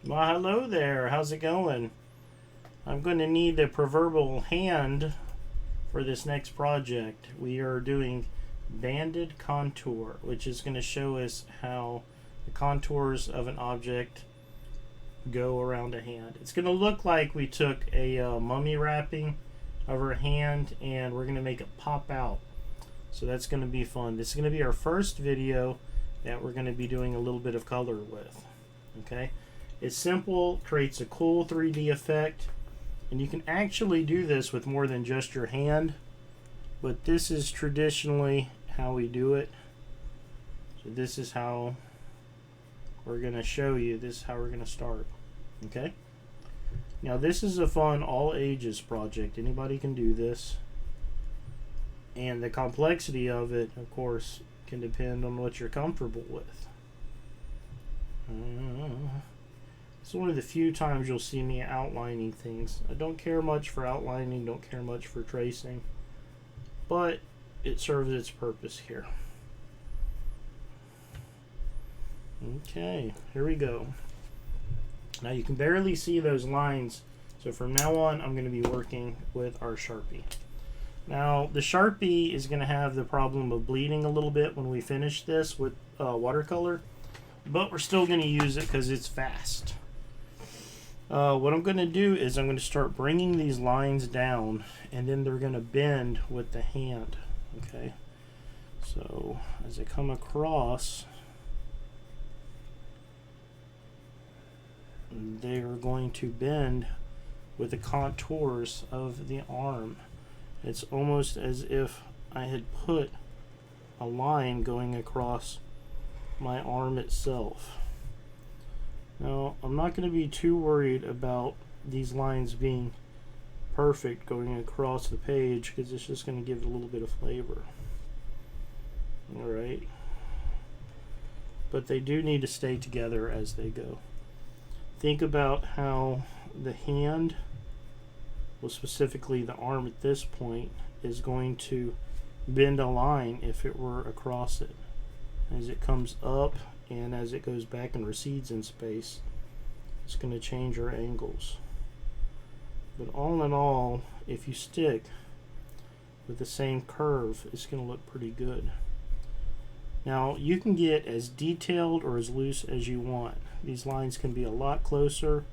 Well, hello there. How's it going? I'm going to need a proverbial hand for this next project. We are doing banded contour, which is going to show us how the contours of an object go around a hand. It's going to look like we took a mummy wrapping of our hand and we're going to make it pop out. So that's going to be fun. This is going to be our first video that we're going to be doing a little bit of color with. Okay? It's simple, creates a cool 3D effect, and you can actually do this with more than just your hand, but this is traditionally how we do it. So this is how we're going to show you. This is how we're going to start. Okay? Now this is a fun all ages project. Anybody can do this. And the complexity of it, of course, can depend on what you're comfortable with. It's one of the few times you'll see me outlining things. I don't care much for outlining, don't care much for tracing, but it serves its purpose here. Okay, here we go. Now you can barely see those lines, so from now on I'm going to be working with our Sharpie. Now the Sharpie is going to have the problem of bleeding a little bit when we finish this with watercolor, but we're still going to use it because it's fast. What I'm going to do is I'm going to start bringing these lines down, and then they're going to bend with the hand. Okay, so as I come across, they are going to bend with the contours of the arm. It's almost as if I had put a line going across my arm itself. Now, I'm not going to be too worried about these lines being perfect going across the page because it's just going to give it a little bit of flavor. Alright. But they do need to stay together as they go. Think about how the hand, well specifically the arm at this point, is going to bend a line if it were across it. As it comes up and as it goes back and recedes in space, it's going to change your angles. But all in all, if you stick with the same curve, it's going to look pretty good. Now you can get as detailed or as loose as you want. These lines can be a lot closer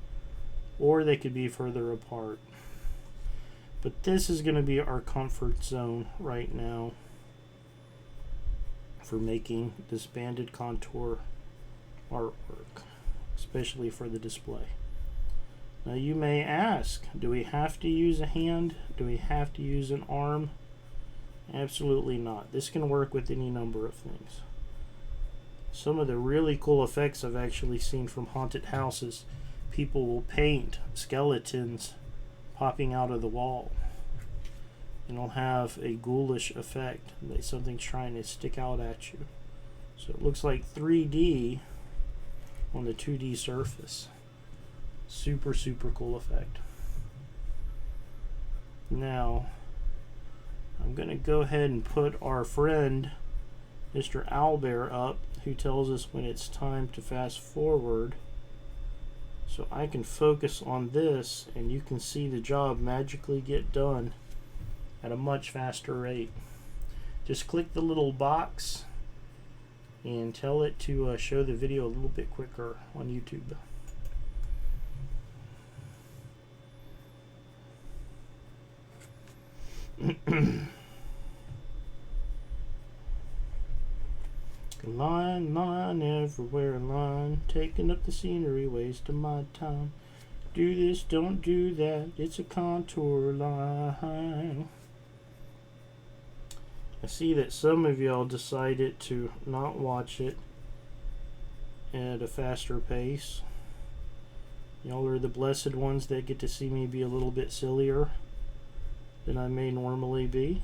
or they could be further apart. But this is going to be our comfort zone right now for making this banded contour artwork, especially for the display. Now you may ask, do we have to use a hand? Do we have to use an arm? Absolutely not. This can work with any number of things. Some of the really cool effects I've actually seen from haunted houses, people will paint skeletons popping out of the wall. And it'll have a ghoulish effect, like something's trying to stick out at you. So it looks like 3D on the 2D surface. Super, super cool effect. Now, I'm going to go ahead and put our friend, Mr. Owlbear, up, who tells us when it's time to fast forward. So I can focus on this, and you can see the job magically get done at a much faster rate. Just click the little box and tell it to show the video a little bit quicker on YouTube. Line, line, everywhere line, taking up the scenery, wasting my time. Do this, don't do that, it's a contour line. I see that some of y'all decided to not watch it at a faster pace. Y'all are the blessed ones that get to see me be a little bit sillier than I may normally be.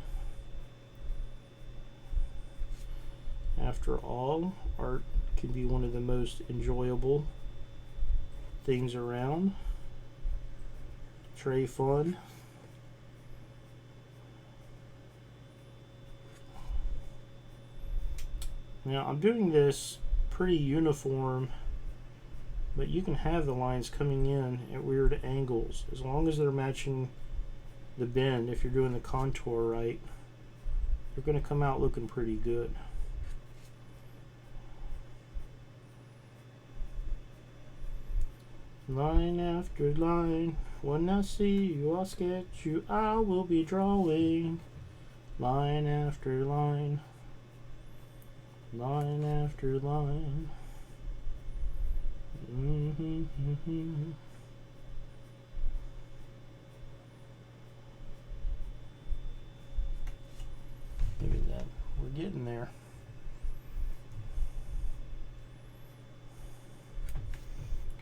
After all, art can be one of the most enjoyable things around. Tray fun. Now I'm doing this pretty uniform But you can have the lines coming in at weird angles as long as they're matching the bend. If you're doing the contour right, they're going to come out looking pretty good. Line after line, when I see you, I'll sketch you, I will be drawing. Line after line, line after line. Look at that, we're getting there.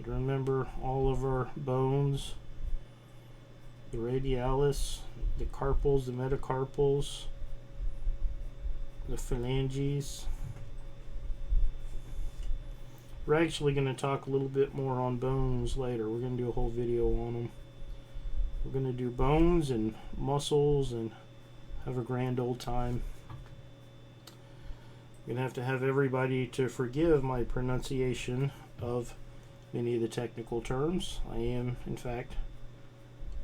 Remember all of our bones, the radialis, the carpals, the metacarpals, the phalanges. We're actually going to talk a little bit more on bones later. We're going to do a whole video on them. We're going to do bones and muscles and have a grand old time. I'm going to have everybody to forgive my pronunciation of many of the technical terms. I am, in fact,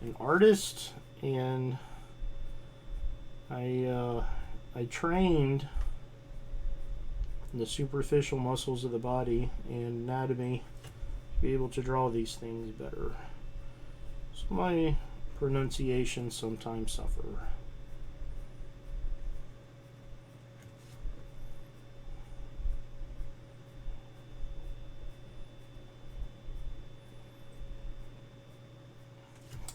an artist, and I trained in the superficial muscles of the body and anatomy to be able to draw these things better. So my pronunciations sometimes suffer.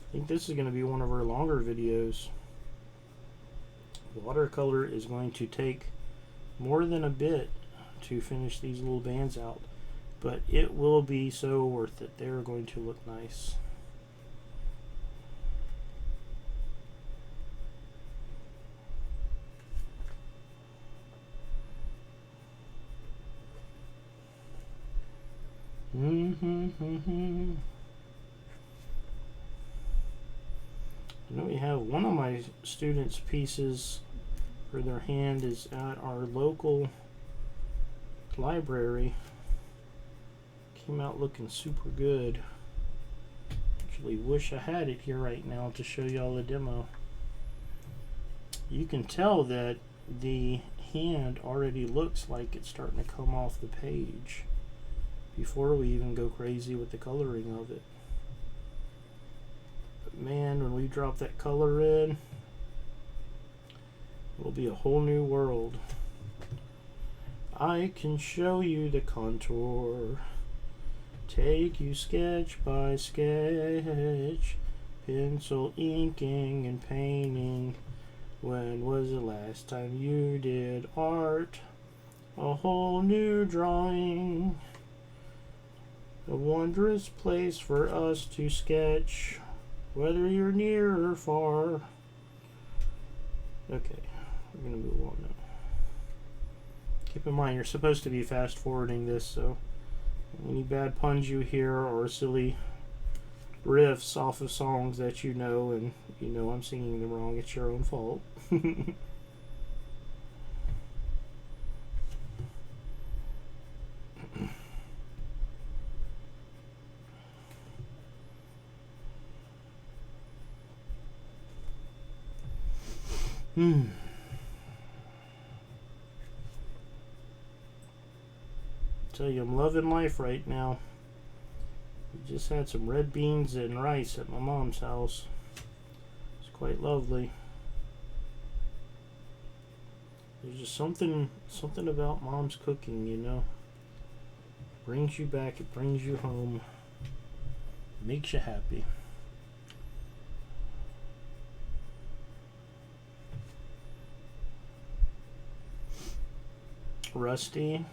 I think this is going to be one of our longer videos. Watercolor is going to take more than a bit to finish these little bands out, but it will be so worth it. They're going to look nice. I know we have one of my students' pieces for their hand is at our local library. Came out looking super good. Actually wish I had it here right now to show y'all the demo. You can tell that the hand already looks like it's starting to come off the page before we even go crazy with the coloring of it. Man, when we drop that color in, it'll be a whole new world. I can show you the contour, take you sketch by sketch, pencil inking and painting. When was the last time you did art? A whole new drawing, a wondrous place for us to sketch, whether you're near or far. Okay, we're going to move on now. Keep in mind, you're supposed to be fast forwarding this, so any bad puns you hear or silly riffs off of songs that you know and you know I'm singing them wrong, it's your own fault. Tell you, I'm loving life right now. We just had some red beans and rice at my mom's house. It's quite lovely. There's just something about mom's cooking, you know. Brings you back, it brings you home, makes you happy. Rusty,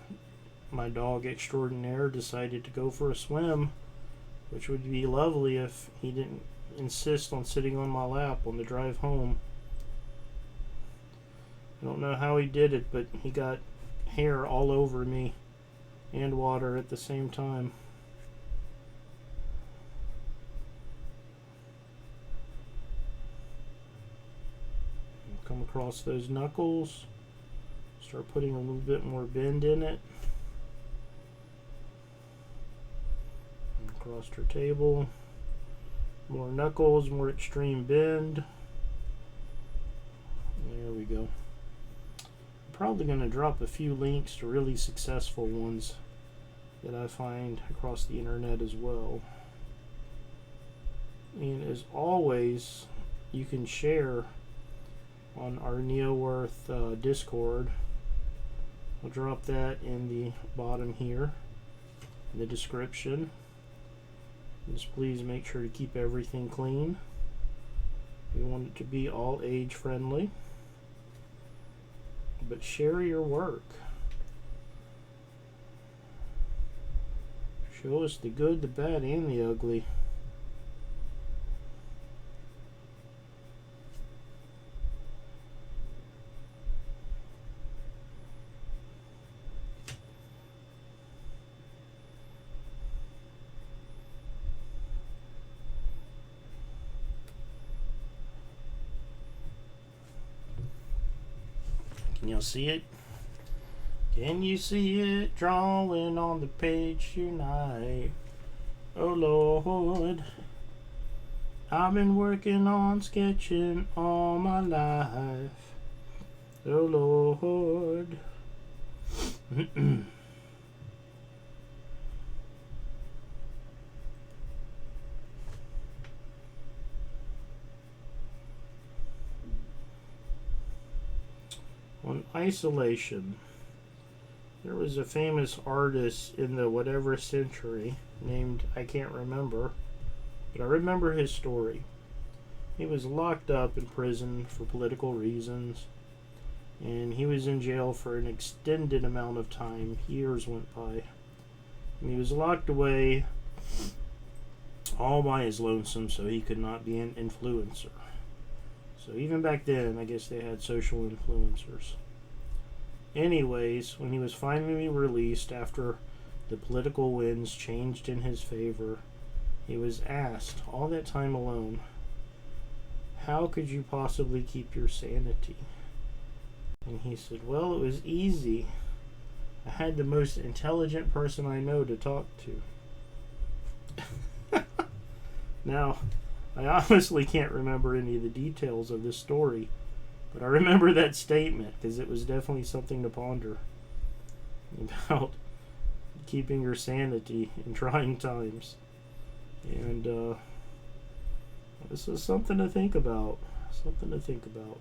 my dog extraordinaire, decided to go for a swim, which would be lovely if he didn't insist on sitting on my lap on the drive home. I don't know how he did it, but he got hair all over me and water at the same time. Come across those knuckles. Start putting a little bit more bend in it. across her table. More knuckles, more extreme bend. There we go. I'm probably going to drop a few links to really successful ones that I find across the internet as well. And as always, you can share on our NeoWorth Discord. I'll drop that in the bottom here in the description. Just please make sure to keep everything clean. We want it to be all age friendly. But share your work. Show us the good, the bad, and the ugly. Can you see it? Can you see it drawing on the page tonight? Oh Lord, I've been working on sketching all my life. Oh Lord. On isolation, there was a famous artist in the whatever century named, I can't remember, but I remember his story. He was locked up in prison for political reasons, and he was in jail for an extended amount of time. Years went by. And he was locked away all by his lonesome, so he could not be an influencer. So even back then, I guess they had social influencers. Anyways, when he was finally released after the political winds changed in his favor, he was asked, all that time alone, how could you possibly keep your sanity? And he said, well, it was easy. I had the most intelligent person I know to talk to. Now, I honestly can't remember any of the details of this story, but I remember that statement because it was definitely something to ponder about keeping your sanity in trying times. And this is something to think about. Something to think about.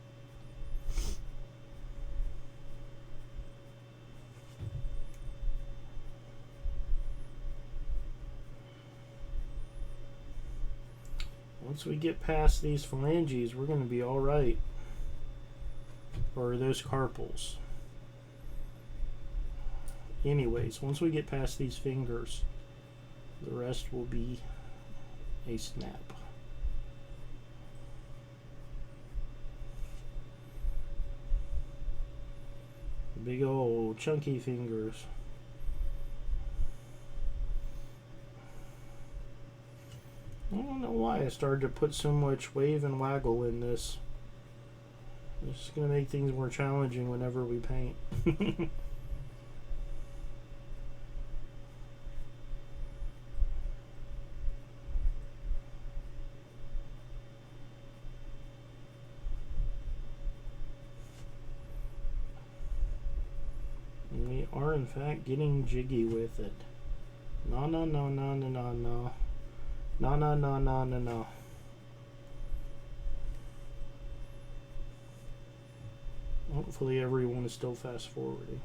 Once we get past these phalanges, we're going to be all right. Or those carpals. Anyways, once we get past these fingers, the rest will be a snap. Big old chunky fingers. I don't know why I started to put so much wave and waggle in this. It's just going to make things more challenging whenever we paint. And we are in fact getting jiggy with it. No, no, no, no, no, no, no. No, no, no, no, no, no. Hopefully everyone is still fast forwarding.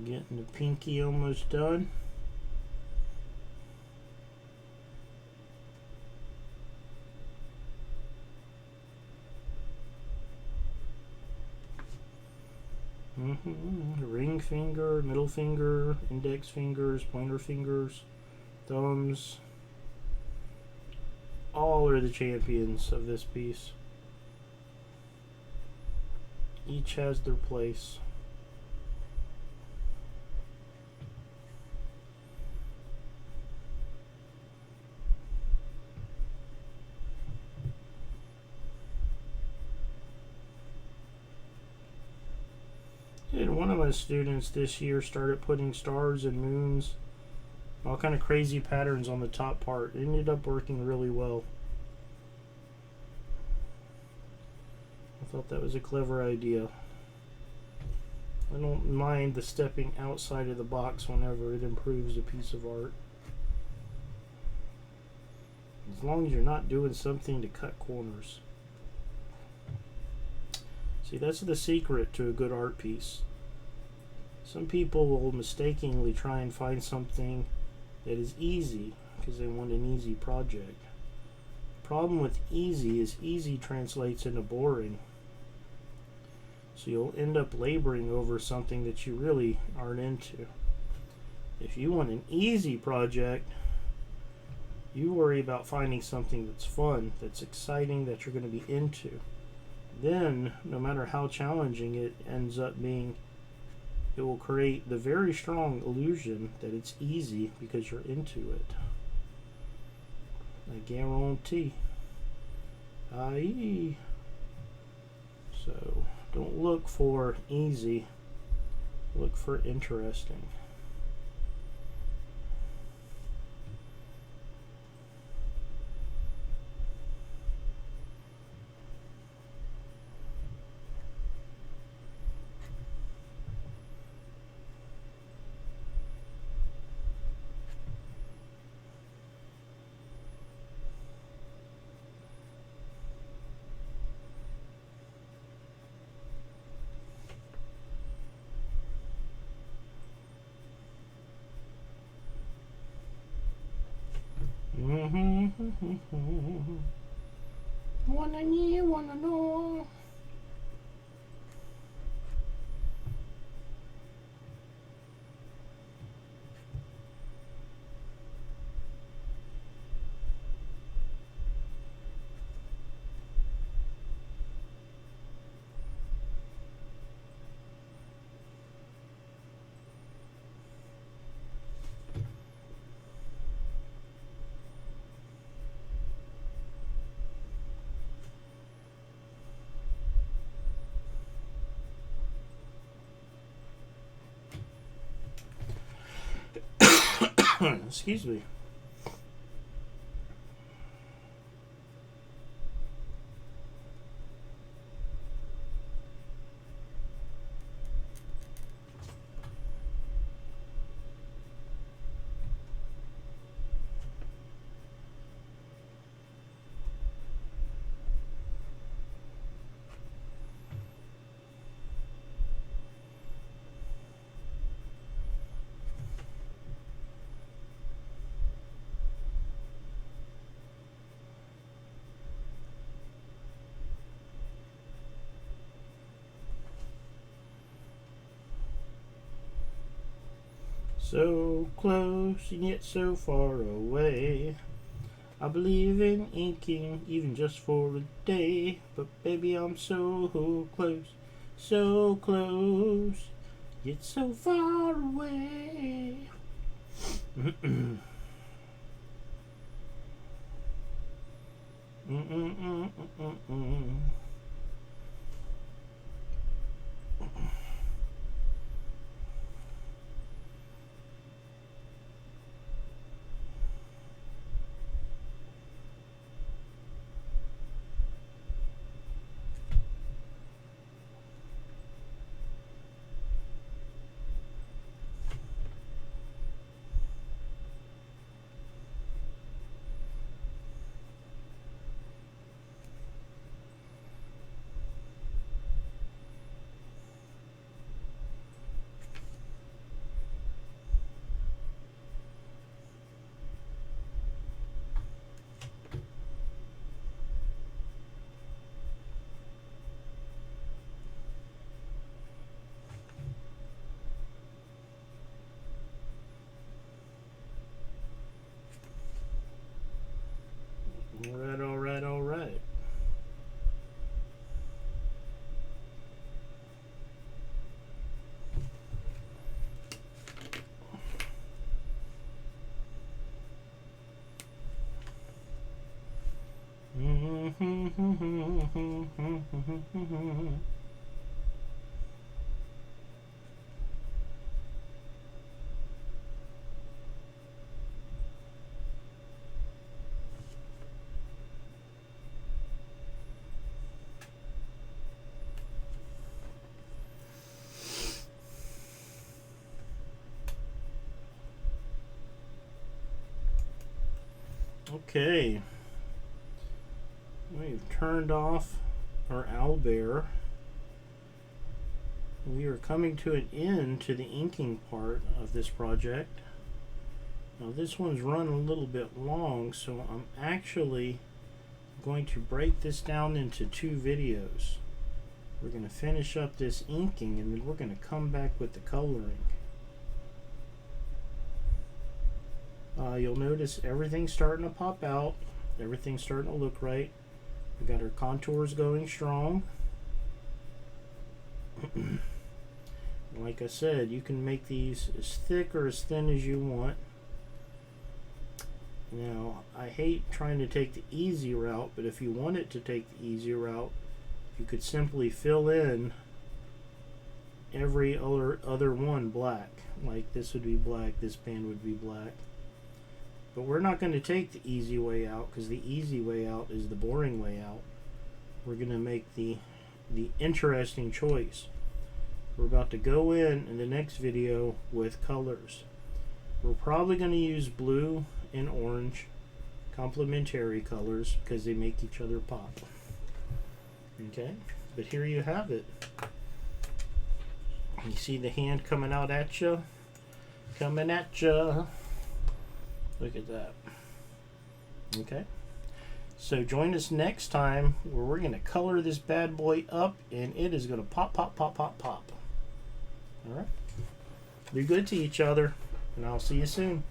Getting the pinky almost done. Ring finger, middle finger, index fingers, pointer fingers, thumbs. All are the champions of this piece. Each has their place. And one of my students this year started putting stars and moons, all kind of crazy patterns on the top part. It ended up working really well. I thought that was a clever idea. I don't mind the stepping outside of the box whenever it improves a piece of art. As long as you're not doing something to cut corners. See, that's the secret to a good art piece. Some people will mistakenly try and find something that is easy because they want an easy project. The problem with easy is easy translates into boring. So you'll end up laboring over something that you really aren't into. If you want an easy project, you worry about finding something that's fun, that's exciting, that you're going to be into. Then, no matter how challenging it ends up being, it will create the very strong illusion that it's easy because you're into it. I guarantee. Aye. So, don't look for easy. Look for interesting. Wanna know. Excuse me. So close and yet so far away. I believe in inking even just for a day. But baby, I'm so close, yet so far away. Okay, we've turned off our owlbear. We are coming to an end to the inking part of this project. Now this one's run a little bit long, so I'm actually going to break this down into 2 videos. We're going to finish up this inking and then we're going to come back with the coloring. You'll notice everything's starting to pop out. Everything's starting to look right. We got our contours going strong. Like I said, you can make these as thick or as thin as you want. Now, I hate trying to take the easy route, but if you wanted to take the easy route, you could simply fill in every other one black. Like this would be black, this band would be black. But we're not going to take the easy way out, because the easy way out is the boring way out. We're going to make the interesting choice. We're about to go in the next video with colors. We're probably going to use blue and orange, complementary colors, because they make each other pop. Okay, but here you have it. You see the hand coming out at you? Coming at you. Look at that. Okay, so join us next time where we're going to color this bad boy up and it is going to pop, pop, pop, pop, pop. All right, be good to each other and I'll see you soon.